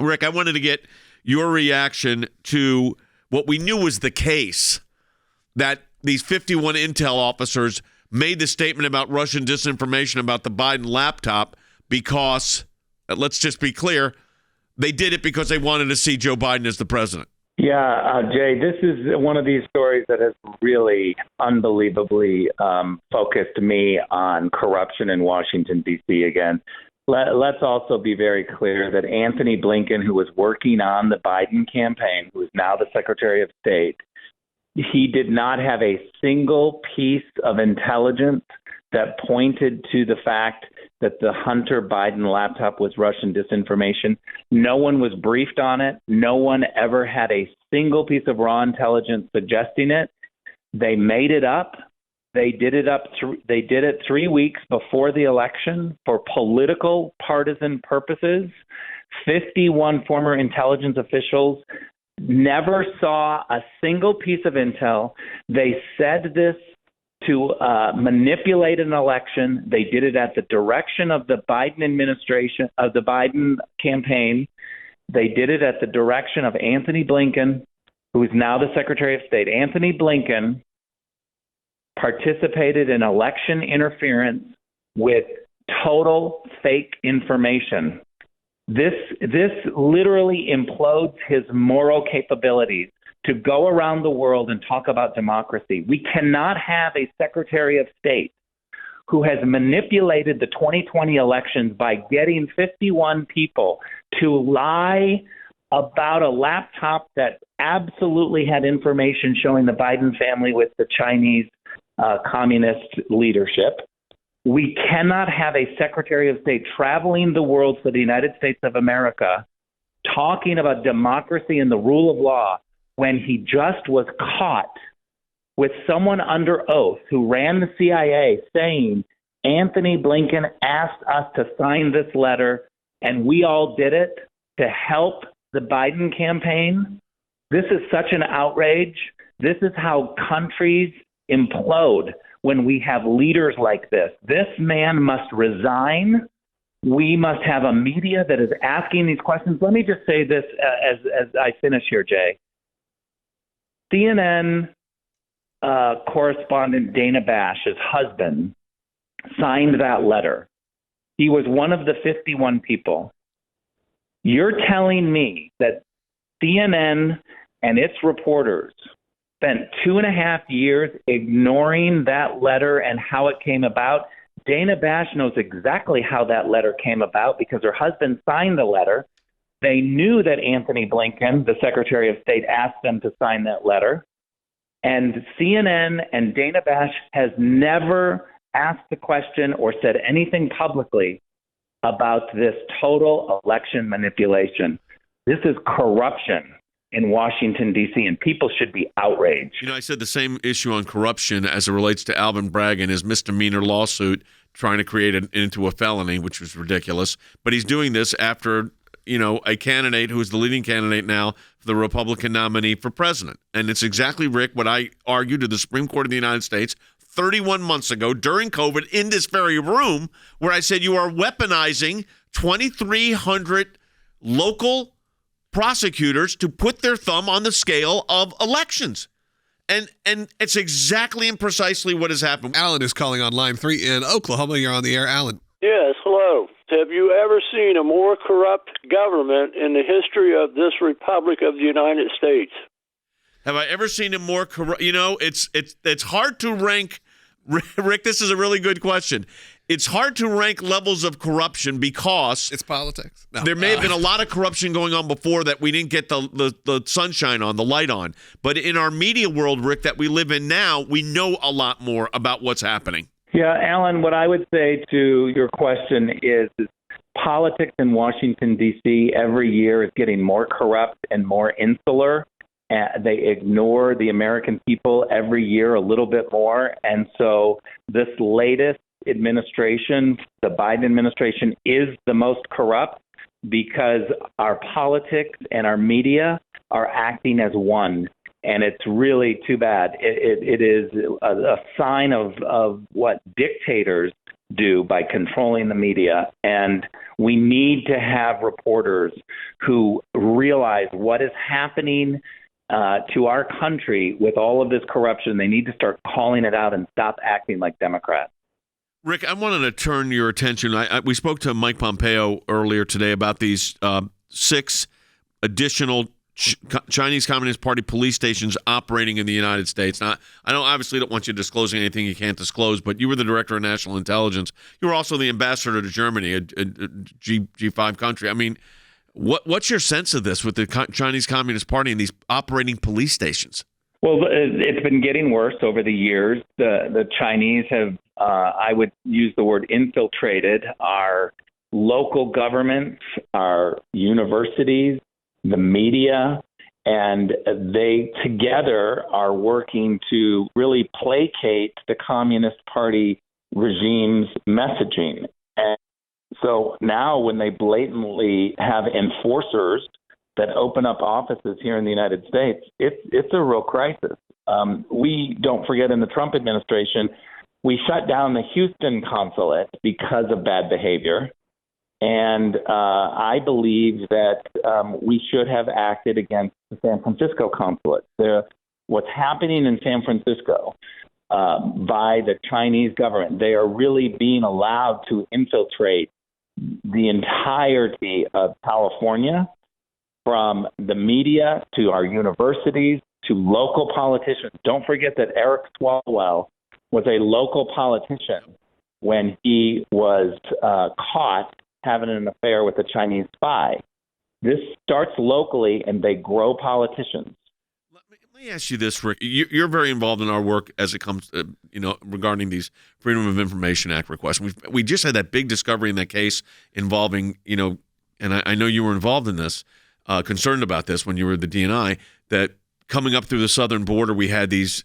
Rick, I wanted to get your reaction to what we knew was the case, that these 51 intel officers made the statement about Russian disinformation about the Biden laptop because, let's just be clear, they did it because they wanted to see Joe Biden as the president. Yeah, Jay, this is one of these stories that has really unbelievably focused me on corruption in Washington, D.C. again. Let's also be very clear that Antony Blinken, who was working on the Biden campaign, who is now the Secretary of State, he did not have a single piece of intelligence that pointed to the fact that the Hunter Biden laptop was Russian disinformation. No one was briefed on it. No one ever had a single piece of raw intelligence suggesting it. They made it up. They did it 3 weeks before the election for political partisan purposes. 51 former intelligence officials never saw a single piece of intel. They said this to manipulate an election. They did it at the direction of the Biden administration, of the Biden campaign. They did it at the direction of Antony Blinken, who is now the Secretary of State. Antony Blinken participated in election interference with total fake information. This literally implodes his moral capabilities to go around the world and talk about democracy. We cannot have a Secretary of State who has manipulated the 2020 elections by getting 51 people to lie about a laptop that absolutely had information showing the Biden family with the Chinese communist leadership. We cannot have a Secretary of State traveling the world for the United States of America talking about democracy and the rule of law when he just was caught with someone under oath who ran the CIA saying, Antony Blinken asked us to sign this letter and we all did it to help the Biden campaign. This is such an outrage. This is how countries implode when we have leaders like this. This man must resign. We must have a media that is asking these questions. Let me just say this as I finish here, Jay. CNN correspondent Dana Bash, his husband, signed that letter. He was one of the 51 people. You're telling me that CNN and its reporters spent 2.5 years ignoring that letter and how it came about? Dana Bash knows exactly how that letter came about because her husband signed the letter. They knew that Antony Blinken, the Secretary of State, asked them to sign that letter. And CNN and Dana Bash has never asked the question or said anything publicly about this total election manipulation. This is corruption in Washington, D.C., and people should be outraged. You know, I said the same issue on corruption as it relates to Alvin Bragg and his misdemeanor lawsuit trying to create it into a felony, which was ridiculous. But he's doing this after, you know, a candidate who is the leading candidate now for the Republican nominee for president. And it's exactly, Rick, what I argued to the Supreme Court of the United States 31 months ago during COVID in this very room, where I said you are weaponizing 2,300 local prosecutors to put their thumb on the scale of elections. And it's exactly and precisely what has happened. Alan is calling on line 3 in Oklahoma. You're on the air, Alan. Yes, hello. Have you ever seen a more corrupt government in the history of this Republic of the United States? Have I ever seen a more corrupt? You know, it's hard to rank. Rick, this is a really good question. It's hard to rank levels of corruption because it's politics. No. There may have been a lot of corruption going on before that we didn't get the sunshine on, the light on. But in our media world, Rick, that we live in now, we know a lot more about what's happening. Yeah, Alan, what I would say to your question is politics in Washington, D.C. every year is getting more corrupt and more insular. They ignore the American people every year a little bit more. And so this latest administration, the Biden administration, is the most corrupt because our politics and our media are acting as one. And it's really too bad. It is a sign of what dictators do by controlling the media. And we need to have reporters who realize what is happening to our country with all of this corruption. They need to start calling it out and stop acting like Democrats. Rick, I wanted to turn your attention. We spoke to Mike Pompeo earlier today about these 6 additional Chinese Communist Party police stations operating in the United States. Now, I obviously don't want you disclosing anything you can't disclose, but you were the director of national intelligence. You were also the ambassador to Germany, a G5 country. I mean, what's your sense of this with the Chinese Communist Party and these operating police stations? Well, it's been getting worse over the years. The Chinese have, I would use the word infiltrated, our local governments, our universities, the media, and they together are working to really placate the Communist Party regime's messaging. And so now when they blatantly have enforcers that open up offices here in the United States, it's a real crisis. We don't forget, in the Trump administration, we shut down the Houston consulate because of bad behavior. And I believe that we should have acted against the San Francisco consulate. What's happening in San Francisco by the Chinese government, they are really being allowed to infiltrate the entirety of California, from the media to our universities to local politicians. Don't forget that Eric Swalwell was a local politician when he was caught having an affair with a Chinese spy. This starts locally, and they grow politicians. Let me ask you this, Rick. You're very involved in our work as it comes, regarding these Freedom of Information Act requests. We just had that big discovery in that case involving, and I know you were involved in this, concerned about this when you were the DNI, that coming up through the southern border, we had these,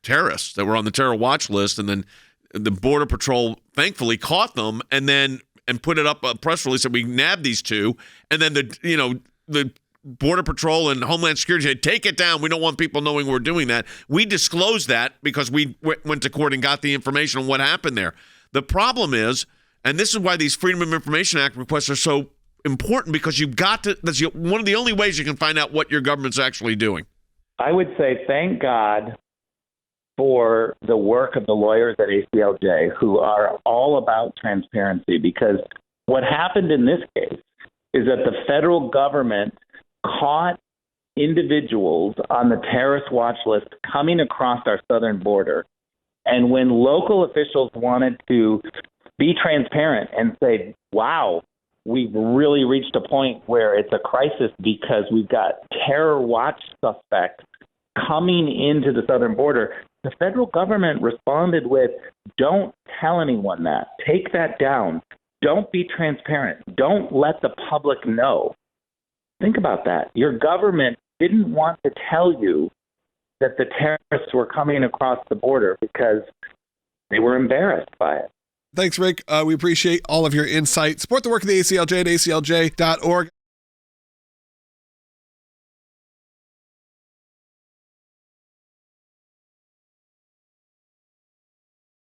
terrorists that were on the terror watch list, and then the Border Patrol thankfully caught them, and put it up a press release that we nabbed these 2, and then the Border Patrol and Homeland Security said, take it down. We don't want people knowing we're doing that. We disclosed that because we went to court and got the information on what happened there. The problem is, and this is why these Freedom of Information Act requests are so important, because you've got to, that's one of the only ways you can find out what your government's actually doing. I would say thank God for the work of the lawyers at ACLJ, who are all about transparency, because what happened in this case is that the federal government caught individuals on the terrorist watch list coming across our southern border. And when local officials wanted to be transparent and say, wow, we've really reached a point where it's a crisis because we've got terror watch suspects coming into the southern border, the federal government responded with, don't tell anyone that. Take that down. Don't be transparent. Don't let the public know. Think about that. Your government didn't want to tell you that the terrorists were coming across the border because they were embarrassed by it. Thanks, Rick. We appreciate all of your insight. Support the work of the ACLJ at aclj.org.